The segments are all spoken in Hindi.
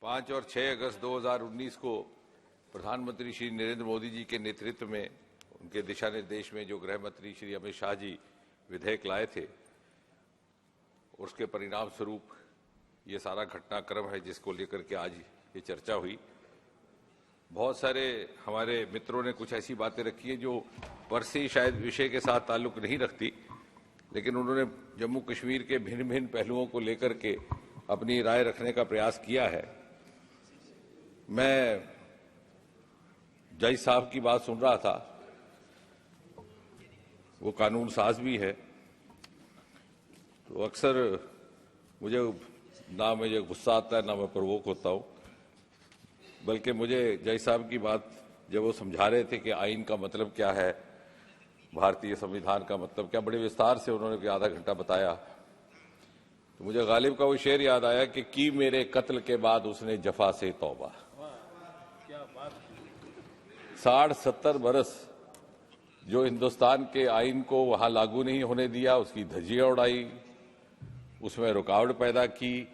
5 और 6 अगस्त 2019 को प्रधानमंत्री श्री नरेंद्र मोदी जी के नेतृत्व में उनके दिशा निर्देश में जो गृह मंत्री श्री अमित शाह जी विधेयक लाए थे, उसके परिणाम स्वरूप ये सारा घटनाक्रम है जिसको लेकर के आज ये चर्चा हुई। बहुत सारे हमारे मित्रों ने कुछ ऐसी बातें रखी है जो पर से शायद विषय के साथ ताल्लुक नहीं रखती, लेकिन उन्होंने जम्मू कश्मीर के भिन्न भिन्न पहलुओं को लेकर के अपनी राय रखने का प्रयास किया है। मैं जज साहब की बात सुन रहा था, वो कानून साज भी है, तो अक्सर मुझे ना मुझे गुस्सा आता है ना मैं प्रवोक होता हूं, बल्कि मुझे जज साहब की बात जब वो समझा रहे थे कि आइन का मतलब क्या है, भारतीय संविधान का मतलब क्या, बड़े विस्तार से उन्होंने आधा घंटा बताया, तो मुझे गालिब का वो शेर याद आया कि की मेरे कत्ल के बाद उसने जफा से तौबा। 60-70 बरस जो हिंदुस्तान के आइन को वहां लागू नहीं होने दिया, उसकी धज्जियां उड़ाई, उसमें रुकावट पैदा की,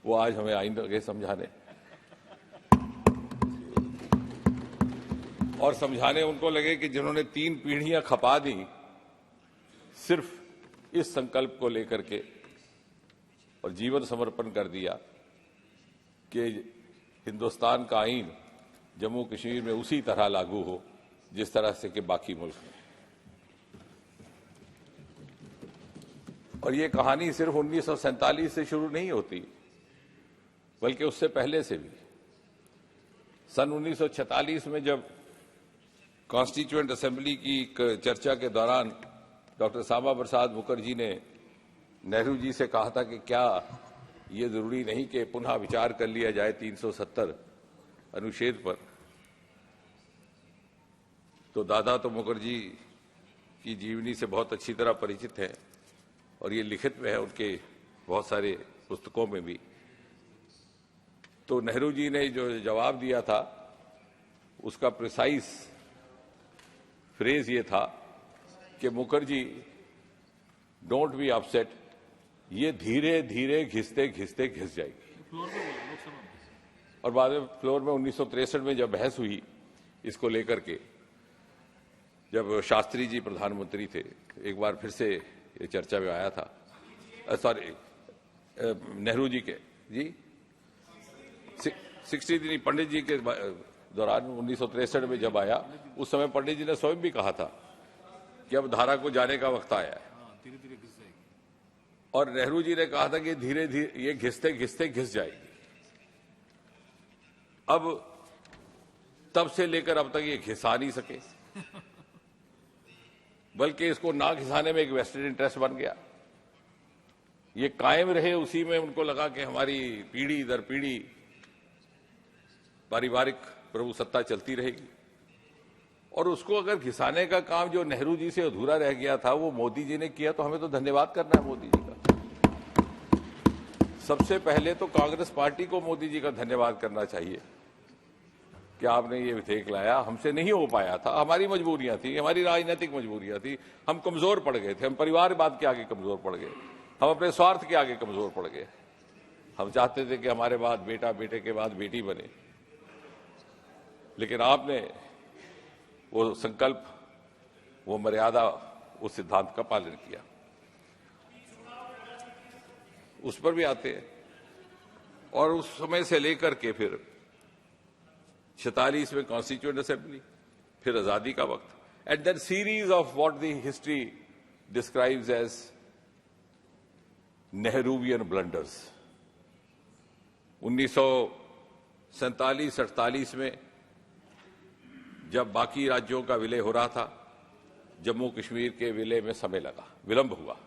वो आज हमें आइन लगे समझाने और समझाने उनको लगे कि जिन्होंने 3 पीढ़ियां खपा दी सिर्फ इस संकल्प को लेकर के और जीवन समर्पण कर दिया कि हिंदुस्तान का आइन जम्मू कश्मीर में उसी तरह लागू हो जिस तरह से कि बाकी मुल्क में। और ये कहानी सिर्फ 1947 से शुरू नहीं होती, बल्कि उससे पहले से भी। सन 1946 में जब कॉन्स्टिट्यूएंट असेंबली की चर्चा के दौरान डॉक्टर श्यामा प्रसाद मुखर्जी ने नेहरू जी से कहा था कि क्या ये जरूरी नहीं कि पुनः विचार कर लिया जाए 370 अनुच्छेद पर, तो दादा तो मुखर्जी की जीवनी से बहुत अच्छी तरह परिचित है और ये लिखित में है उनके बहुत सारे पुस्तकों में भी। तो नेहरू जी ने जो जवाब दिया था उसका प्रिसाइज फ्रेज ये था कि मुखर्जी डोंट बी अपसेट, ये धीरे धीरे घिसते घिसते घिस जाएगी। और बाद में फ्लोर में 1963 में जब बहस हुई इसको लेकर के, जब शास्त्री जी प्रधानमंत्री थे, एक बार फिर से ये चर्चा में आया था, सॉरी नेहरू जी के जी 63 पंडित जी के दौरान 1963 में जब आया, उस समय पंडित जी ने स्वयं भी कहा था कि अब धारा को जाने का वक्त आया है। और नेहरू जी ने कहा था कि धीरे धीरे ये घिसते घिसते घिस जाएगी। अब तब से लेकर अब तक ये घिसा नहीं सके, बल्कि इसको ना घिसाने में एक वेस्टेड इंटरेस्ट बन गया। ये कायम रहे उसी में उनको लगा कि हमारी पीढ़ी दर पीढ़ी पारिवारिक प्रभुसत्ता चलती रहेगी। और उसको अगर घिसाने का काम जो नेहरू जी से अधूरा रह गया था वो मोदी जी ने किया, तो हमें तो धन्यवाद करना है मोदी जी का। सबसे पहले तो कांग्रेस पार्टी को मोदी जी का धन्यवाद करना चाहिए कि आपने ये विधेयक लाया। हमसे नहीं हो पाया था, हमारी मजबूरियां थी, हमारी राजनीतिक मजबूरियां थी, हम कमजोर पड़ गए थे, हम परिवारवाद के आगे कमजोर पड़ गए, हम अपने स्वार्थ के आगे कमजोर पड़ गए। हम चाहते थे कि हमारे बाद बेटा, बेटे के बाद बेटी बने, लेकिन आपने वो संकल्प, वो मर्यादा, उस सिद्धांत का पालन किया। उस पर भी आते हैं। और उस समय से लेकर के फिर 46 में कॉन्स्टिट्यूएंट असेंबली, फिर आजादी का वक्त, and then series of what the history describes as Nehruvian blunders. 1947-48 में जब बाकी राज्यों का विलय हो रहा था, जम्मू कश्मीर के विलय में समय लगा, विलंब हुआ।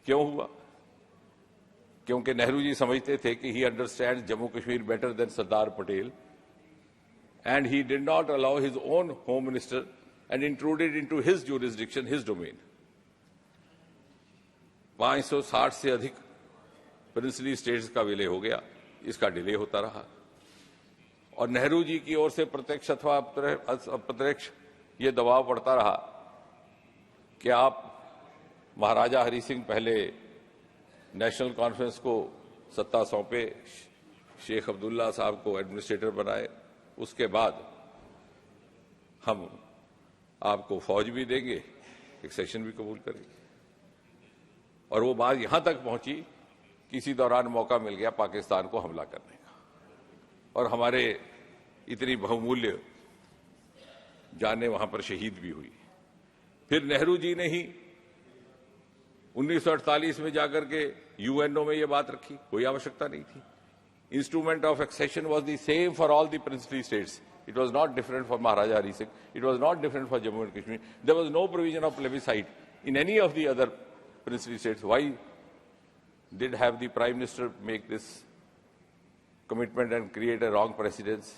क्यों हुआ? क्योंकि नेहरू जी समझते थे कि he understands Jammu Kashmir better than Sardar Patel, and he did not allow his own home minister and intruded into his jurisdiction, his domain. 560 से अधिक प्रिंसली स्टेट्स का विलय हो गया, इसका डिले होता रहा। और नेहरू जी की ओर से प्रत्यक्ष अथवा अप्रत्यक्ष ये दबाव पड़ता रहा कि आप महाराजा हरि सिंह पहले नेशनल कॉन्फ्रेंस को सत्ता सौंपे, शेख अब्दुल्ला साहब को एडमिनिस्ट्रेटर बनाए, उसके बाद हम आपको फौज भी देंगे, एक्सेशन भी कबूल करेंगे। और वो बात यहां तक पहुंची कि इसी दौरान मौका मिल गया पाकिस्तान को हमला करने का, और हमारे इतनी बहुमूल्य जानें वहां पर शहीद भी हुई। फिर नेहरू जी ने ही 1948 में जाकर के यूएनओ में ये बात रखी, कोई आवश्यकता नहीं थी। Instrument of accession was the same for all the princely states. It was not different for Maharaja Hari Singh. It was not different for Jammu and Kashmir. There was no provision of plebiscite in any of the other princely states. Why did have the Prime Minister make this commitment and create a wrong precedence?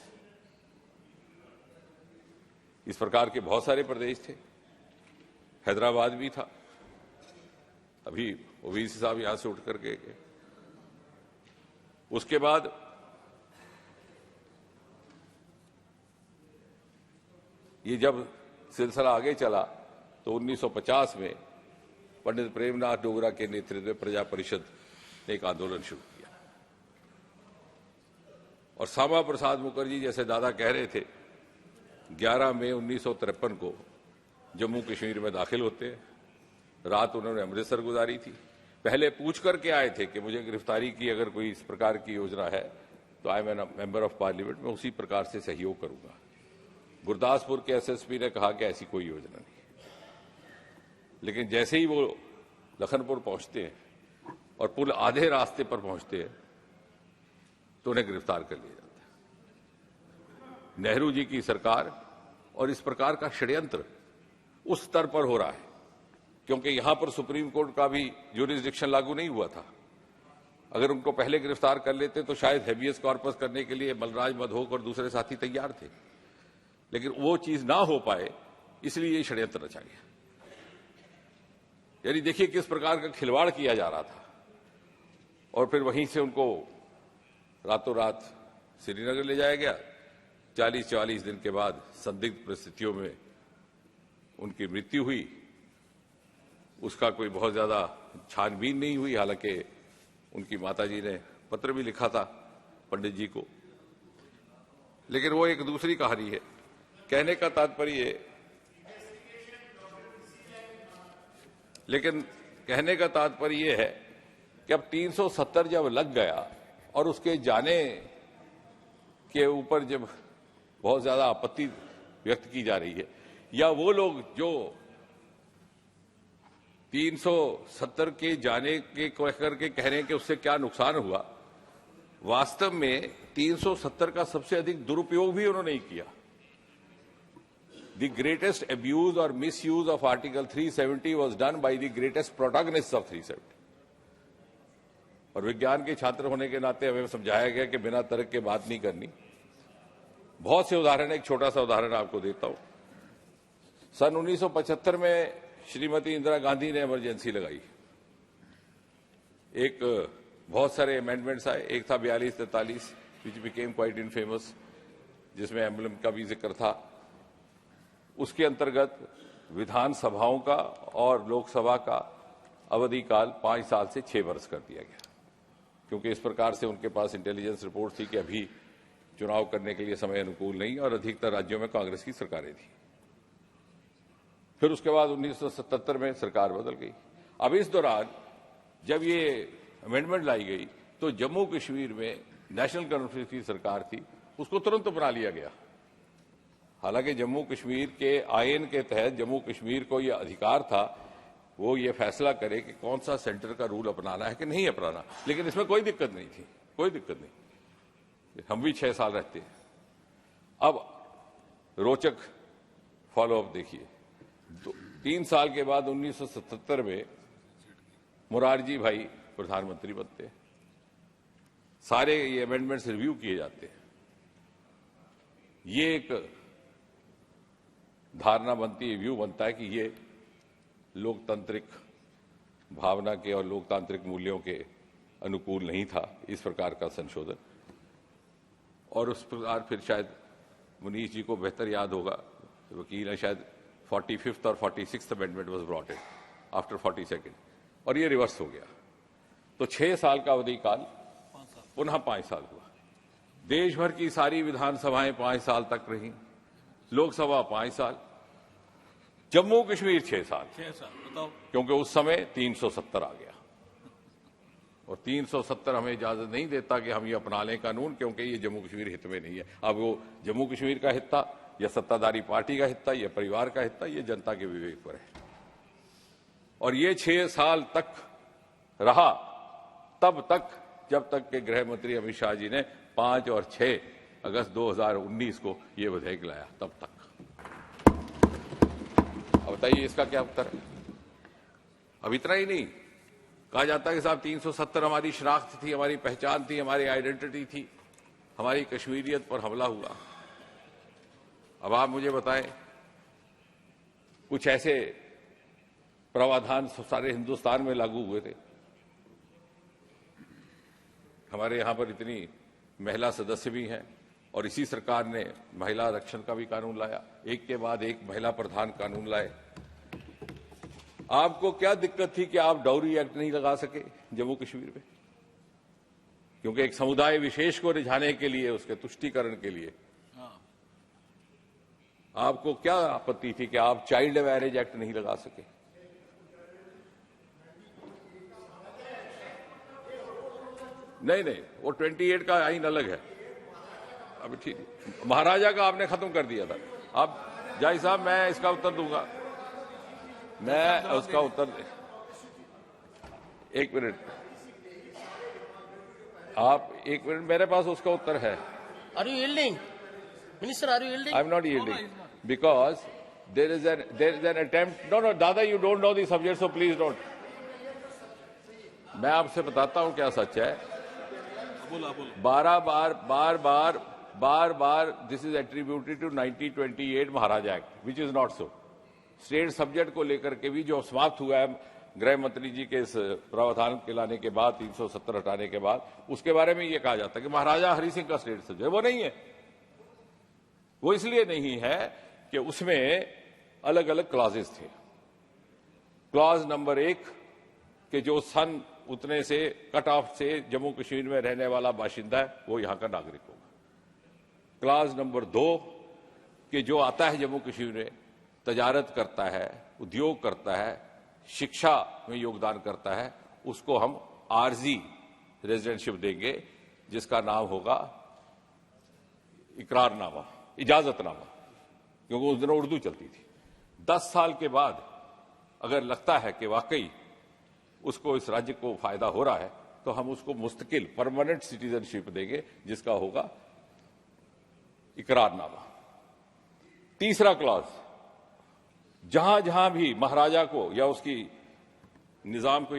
इस प्रकार के बहुत सारे प्रदेश थे, हैदराबाद भी था, अभी ओवैसी साहब यहां से उठ करके गए। उसके बाद ये जब सिलसिला आगे चला तो 1950 में पंडित प्रेमनाथ डोगरा के नेतृत्व में प्रजा परिषद ने एक आंदोलन शुरू किया, और श्यामा प्रसाद मुखर्जी जैसे दादा कह रहे थे 11 मई 1953 को जम्मू कश्मीर में दाखिल होते हैं। रात उन्होंने अमृतसर गुजारी थी। पहले पूछ करके आए थे कि मुझे गिरफ्तारी की अगर कोई इस प्रकार की योजना है तो I am an member of parliament, मैं उसी प्रकार से सहयोग करूंगा। गुरदासपुर के एसएसपी ने कहा कि ऐसी कोई योजना नहीं। लेकिन जैसे ही वो लखनपुर पहुंचते हैं और पुल आधे रास्ते पर पहुंचते हैं तो उन्हें गिरफ्तार कर लिया जाता है। नेहरू जी की सरकार और इस प्रकार का षड्यंत्र उस स्तर पर हो रहा है क्योंकि यहां पर सुप्रीम कोर्ट का भी ज्यूरिसडिक्शन लागू नहीं हुआ था। अगर उनको पहले गिरफ्तार कर लेते तो शायद हेबियस कॉर्पस करने के लिए मलराज मधोक और दूसरे साथी तैयार थे, लेकिन वो चीज ना हो पाए इसलिए ये षड्यंत्र रचा गया। यानी देखिए किस प्रकार का खिलवाड़ किया जा रहा था, और फिर वहीं से उनको रातों रात श्रीनगर ले जाया गया। 40-44 दिन के बाद संदिग्ध परिस्थितियों में उनकी मृत्यु हुई। उसका कोई बहुत ज्यादा छानबीन नहीं हुई, हालांकि उनकी माताजी ने पत्र भी लिखा था पंडित जी को, लेकिन वो एक दूसरी कहानी है। कहने का तात्पर्य ये है कि अब 370 जब लग गया और उसके जाने के ऊपर जब बहुत ज्यादा आपत्ति व्यक्त की जा रही है, या वो लोग जो 370 के जाने के कहकर के कह रहे हैं कि उससे क्या नुकसान हुआ, वास्तव में 370 का सबसे अधिक दुरुपयोग भी उन्होंने नहीं किया। The greatest abuse or misuse of Article 370 was done by the greatest protagonists of 370. और विज्ञान के छात्र होने के नाते हमें समझाया गया कि बिना तर्क के बात नहीं करनी। बहुत से उदाहरण, एक छोटा सा उदाहरण आपको देता हूं। सन 1975 में श्रीमती इंदिरा गांधी ने इमरजेंसी लगाई। एक बहुत सारे अमेंडमेंट्स आए। एक था 42-43 विच बिकेम क्वाइट इनफेमस, जिसमें एम्बलम का भी जिक्र था। उसके अंतर्गत विधानसभाओं का और लोकसभा का अवधि काल 5 साल से 6 वर्ष कर दिया गया, क्योंकि इस प्रकार से उनके पास इंटेलिजेंस रिपोर्ट थी कि अभी चुनाव करने के लिए समय अनुकूल नहीं, और अधिकतर राज्यों में कांग्रेस की सरकारें थी। फिर उसके बाद 1977 में सरकार बदल गई। अब इस दौरान जब ये अमेंडमेंट लाई गई तो जम्मू कश्मीर में नेशनल कॉन्फ्रेंस की सरकार थी, उसको तुरंत बना लिया गया। हालांकि जम्मू कश्मीर के आईएन के तहत जम्मू कश्मीर को यह अधिकार था वो ये फैसला करे कि कौन सा सेंटर का रूल अपनाना है कि नहीं अपनाना, लेकिन इसमें कोई दिक्कत नहीं थी, कोई दिक्कत नहीं। हम भी 6 साल रहते हैं। अब रोचक फॉलोअप देखिए। 3 साल के बाद 1977 में मोरारजी भाई प्रधानमंत्री बनते हैं। सारे ये अमेंडमेंट्स रिव्यू किए जाते हैं। ये एक धारणा बनती है, व्यू बनता है कि ये लोकतांत्रिक भावना के और लोकतांत्रिक मूल्यों के अनुकूल नहीं था इस प्रकार का संशोधन। और उस प्रकार फिर शायद मुनीश जी को बेहतर याद होगा, वकील है, शायद 45th और 46th amendment was brought in after 42nd, और ये रिवर्स हो गया। तो 6 साल का अवधि काल पुनः 5 साल हुआ। देश भर की सारी विधानसभाएं 5 साल तक रही, लोकसभा 5 साल, जम्मू कश्मीर 6 साल। 6 साल बताओ। क्योंकि उस समय 370 आ गया और 370 हमें इजाजत नहीं देता कि हम ये अपना लें कानून, क्योंकि ये जम्मू कश्मीर हित में नहीं है। अब वो जम्मू कश्मीर का हिस्सा या सत्ताधारी पार्टी का हिस्सा या परिवार का हिस्सा, ये जनता के विवेक पर है। और ये 6 साल तक रहा, तब तक जब तक के गृह मंत्री अमित शाह जी ने 5 और 6 अगस्त 2019 को ये विधेयक लाया, तब तक। अब बताइए इसका क्या उत्तर है? अब इतना ही नहीं, कहा जाता है कि साहब 370 हमारी शनाख्त थी, हमारी पहचान थी, हमारी आइडेंटिटी थी, हमारी कश्मीरियत पर हमला हुआ। अब आप मुझे बताएं, कुछ ऐसे प्रावधान सारे हिंदुस्तान में लागू हुए थे। हमारे यहां पर इतनी महिला सदस्य भी हैं और इसी सरकार ने महिला आरक्षण का भी कानून लाया, एक के बाद एक महिला प्रधान कानून लाए। आपको क्या दिक्कत थी कि आप डाउरी एक्ट नहीं लगा सके जम्मू कश्मीर में? क्योंकि एक समुदाय विशेष को रिझाने के लिए, उसके तुष्टीकरण के लिए आपको क्या आपत्ति थी कि आप चाइल्ड मैरिज एक्ट नहीं लगा सके? नहीं, वो 28 का आइन अलग है। अभी ठीक, महाराजा का आपने खत्म कर दिया था। अब जाई साहब, मैं इसका उत्तर दूंगा, मैं उसका उत्तर। एक मिनट, आप एक मिनट, मेरे पास उसका उत्तर है। Are you yielding? Minister, are you yielding? I'm not yielding because there is an attempt. No, Dada, you don't know the subject, so please don't. मैं आपसे बताता हूं क्या सच है। बार बार this is attributed to 1928 Maharaja act, which is not so. State subject को लेकर के भी जो समाप्त हुआ है गृह मंत्री जी के इस प्रावधान के लाने के बाद, 370 हटाने के बाद, उसके बारे में ये कहा जाता है कि महाराजा हरि सिंह का स्टेट सब्जेक्ट, वो नहीं है। वो इसलिए नहीं है कि उसमें अलग अलग क्लॉजेस थे। क्लॉज नंबर 1 कि जो सन उतने से कट ऑफ से जम्मू कश्मीर में रहने वाला बाशिंदा है वो यहां का नागरिक होगा। क्लॉज नंबर 2 कि जो आता है जम्मू कश्मीर में, तजारत करता है, उद्योग करता है, शिक्षा में योगदान करता है, उसको हम आरजी रेजिडेंटशिप देंगे, जिसका नाम होगा इकरारनामा, इजाजतनामा, क्योंकि उस दिन उर्दू चलती थी। 10 साल के बाद अगर लगता है कि वाकई उसको इस राज्य को फायदा हो रहा है, तो हम उसको मुस्तकिल परमानेंट सिटीजनशिप देंगे, जिसका होगा इकरारनामा। तीसरा क्लॉज, जहां जहां भी महाराजा को या उसकी निजाम को